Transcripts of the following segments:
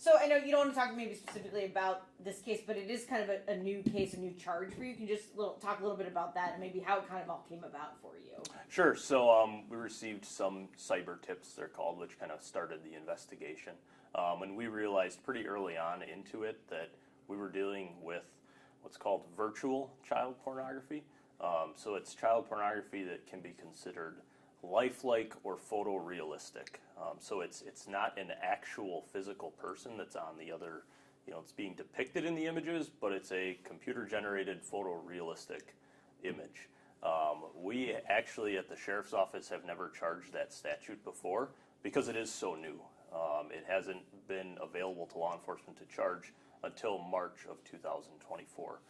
So I know you don't want to talk maybe specifically about this case, but it is kind of a new case, a new charge for you. Can you just talk a little bit about that and maybe how it kind of all came about for you? Sure. So we received some cyber tips, they're called, which kind of started the investigation. And we realized pretty early on into it that we were dealing with what's called virtual child pornography. So it's child pornography that can be considered lifelike or photorealistic. So it's not an actual physical person that's on the other, it's being depicted in the images, but it's a computer-generated photorealistic image. We actually at the Sheriff's Office have never charged that statute before because it is so new. It hasn't been available to law enforcement to charge until March of 2024.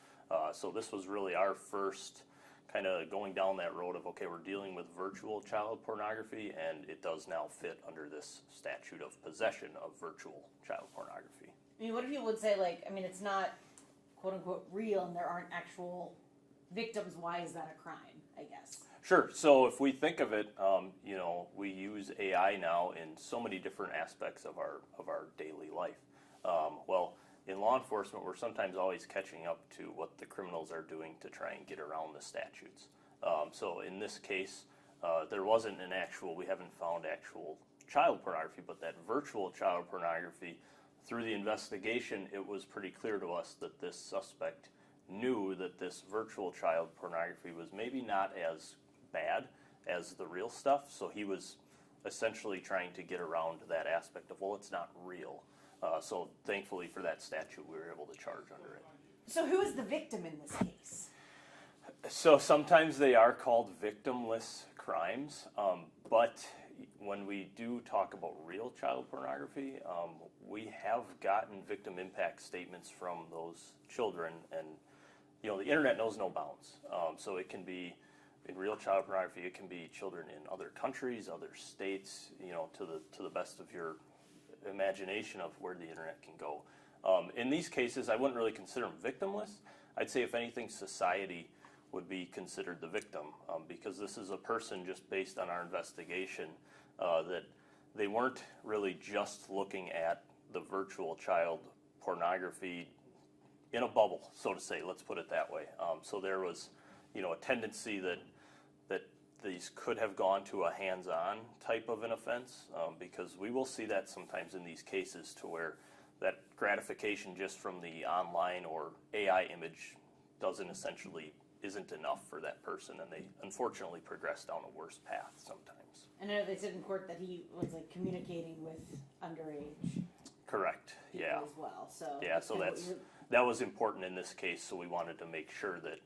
So this was really our first kind of going down that road of, okay, we're dealing with virtual child pornography, and it does now fit under this statute of possession of virtual child pornography. I mean, what if people would say, it's not quote-unquote real and there aren't actual victims? Why is that a crime, I guess? Sure. So if we think of it, we use AI now in so many different aspects of our daily life. Well, in law enforcement, we're sometimes always catching up to what the criminals are doing to try and get around the statutes. So in this case, there wasn't we haven't found actual child pornography, but that virtual child pornography, through the investigation, it was pretty clear to us that this suspect knew that this virtual child pornography was maybe not as bad as the real stuff, so he was essentially trying to get around that aspect of, well, it's not real. So thankfully for that statute, we were able to charge under it. So who is the victim in this case? So sometimes they are called victimless crimes, but when we do talk about real child pornography, we have gotten victim impact statements from those children, and the internet knows no bounds. So it can be in real child pornography, it can be children in other countries, other states, to the best of your imagination of where the internet can go. In these cases, I wouldn't really consider them victimless. I'd say, if anything, society would be considered the victim, because this is a person, just based on our investigation, that they weren't really just looking at the virtual child pornography in a bubble, so to say, let's put it that way. So there was, a tendency that these could have gone to a hands-on type of an offense, because we will see that sometimes in these cases, to where that gratification just from the online or AI image isn't enough for that person, and they unfortunately progress down a worse path sometimes. I know they said in court that he was communicating with underage. Correct. Yeah. As well. So yeah. So that was important in this case. So we wanted to make sure that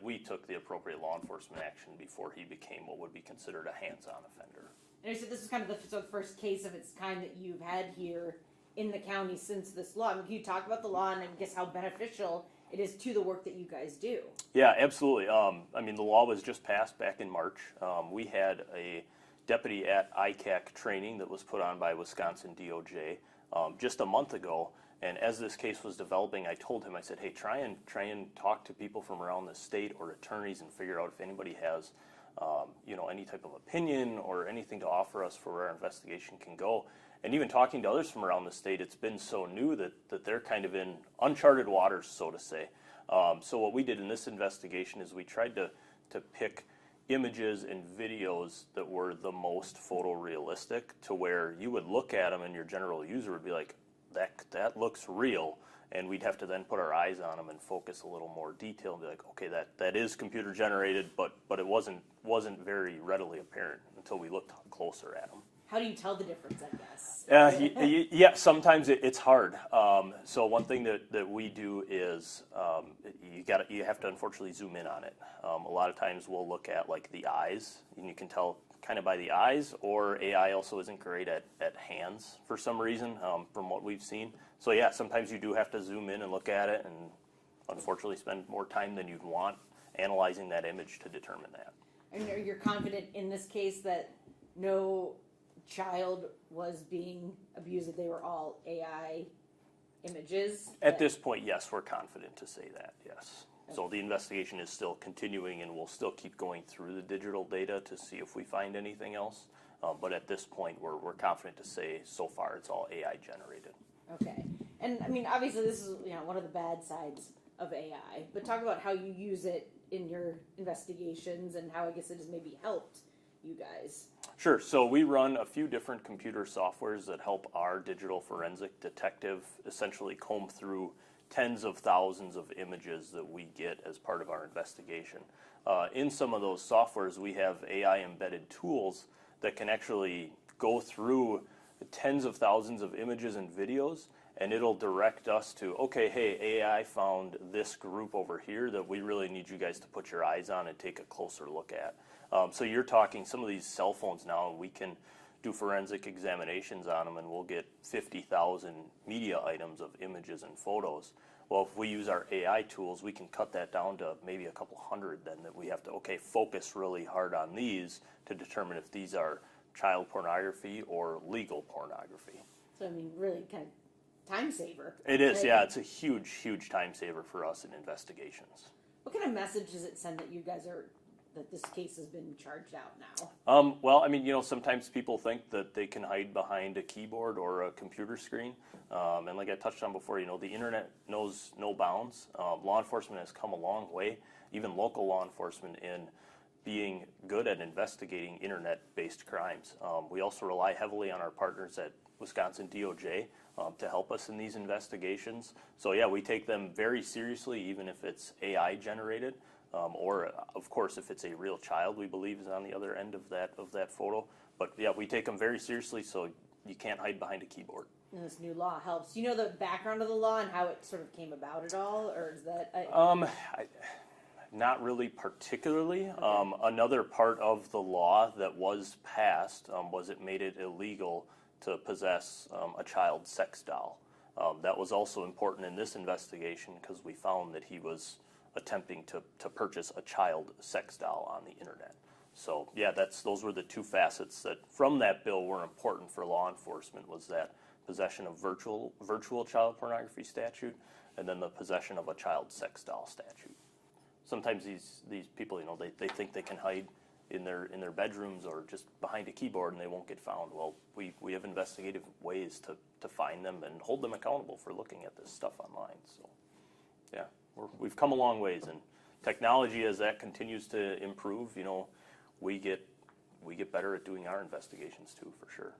we took the appropriate law enforcement action before he became what would be considered a hands-on offender. And you said this is kind of the first case of its kind that you've had here in the county since this law. I mean, can you talk about the law and I guess how beneficial it is to the work that you guys do? Yeah, absolutely. The law was just passed back in March. We had a deputy at ICAC training that was put on by Wisconsin DOJ just a month ago. And as this case was developing, I told him, I said, hey, try and talk to people from around the state or attorneys and figure out if anybody has, any type of opinion or anything to offer us for where our investigation can go. And even talking to others from around the state, it's been so new that they're kind of in uncharted waters, so to say. So what we did in this investigation is we tried to pick images and videos that were the most photorealistic, to where you would look at them and your general user would be like, that looks real, and we'd have to then put our eyes on them and focus a little more detail and be like, okay, that is computer generated, but it wasn't very readily apparent until we looked closer at them. How do you tell the difference, I guess? Yeah, sometimes it's hard. So one thing that we do is you have to unfortunately zoom in on it. A lot of times we'll look at the eyes, and you can tell kind of by the eyes, or AI also isn't great at hands for some reason, from what we've seen. So yeah, sometimes you do have to zoom in and look at it, and unfortunately spend more time than you'd want analyzing that image to determine that. And you're confident in this case that no child was being abused, that they were all AI images? At this point, yes, we're confident to say that, yes. Okay. So the investigation is still continuing, and we'll still keep going through the digital data to see if we find anything else. But at this point, we're confident to say so far it's all AI generated. Okay. And I mean, obviously, this is one of the bad sides of AI. But talk about how you use it in your investigations and how I guess it has maybe helped you guys. Sure. So we run a few different computer softwares that help our digital forensic detective essentially comb through tens of thousands of images that we get as part of our investigation. In some of those softwares, we have AI embedded tools that can actually go through tens of thousands of images and videos, and it'll direct us to, okay, hey, AI found this group over here that we really need you guys to put your eyes on and take a closer look at. So you're talking some of these cell phones now, we can do forensic examinations on them, and we'll get 50,000 media items of images and photos. Well, if we use our AI tools, we can cut that down to maybe a couple hundred then that we have to, focus really hard on these to determine if these are child pornography or legal pornography. So, I mean, really kind of time saver. It is, yeah. It's a huge, huge time saver for us in investigations. What kind of message does it send that you guys that this case has been charged out now? Well, I mean, sometimes people think that they can hide behind a keyboard or a computer screen. And like I touched on before, the internet knows no bounds. Law enforcement has come a long way, even local law enforcement, in being good at investigating internet-based crimes. We also rely heavily on our partners at Wisconsin DOJ to help us in these investigations. So yeah, we take them very seriously, even if it's AI generated. Or, of course, if it's a real child, we believe is on the other end of that photo. But yeah, we take them very seriously, so you can't hide behind a keyboard. And this new law helps. Do you know the background of the law and how it sort of came about at all, or is that? Not really particularly. Okay. Another part of the law that was passed was it made it illegal to possess a child sex doll. That was also important in this investigation because we found that he was attempting to purchase a child sex doll on the internet. So yeah, those were the two facets that from that bill were important for law enforcement, was that possession of virtual child pornography statute, and then the possession of a child sex doll statute. Sometimes these people, they think they can hide in their bedrooms or just behind a keyboard and they won't get found. Well, we have investigative ways to find them and hold them accountable for looking at this stuff online. So yeah. We've come a long ways, and technology, as that continues to improve, we get better at doing our investigations too, for sure.